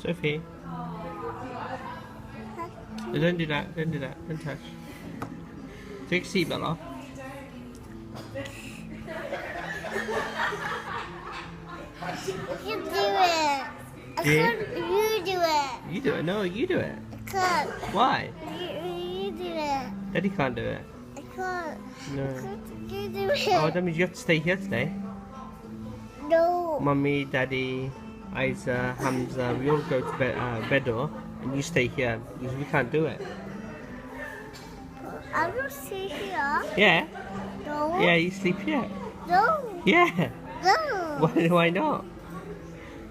Sophie. Don't do that. Don't do that. Don't touch. Take a seatbelt off. You do it. I can't. You do it. You do it. No, you do it. I can't. Why? You do it. Daddy can't do it. I can't. No. You do it. Oh, that means you have to stay here today. No. Mummy, Daddy, Isa, Hamza, we all go to Bedor, and you stay here because we can't do it. I will stay here. Yeah? No. Yeah, you sleep here. No. Yeah. No. Why not?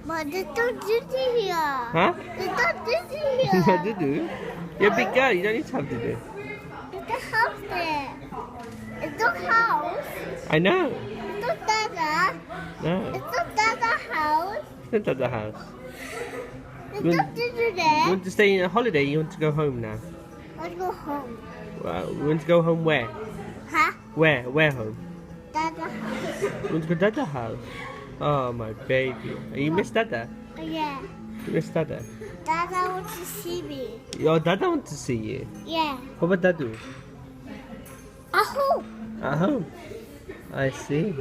But there's no Disney here. Huh? There's no Disney here. No, Dudu. You're a big girl, you don't need to have Dudu. There's a house there. It's no house. I know. It's not Dada. No. It's not Dada's house. It's not the house. There's You no want- Disney You there. want to stay on a holiday, you want to go home now. Let's go home. Well, we want to go home where? Huh? Where home? Dada's house. You want to go to Dada's house? Oh, my baby. You miss Dada? Yeah. You miss Dada? Dada wants to see me. Your Dada wants to see you. Yeah. What about Dadu? At home. At home. I see.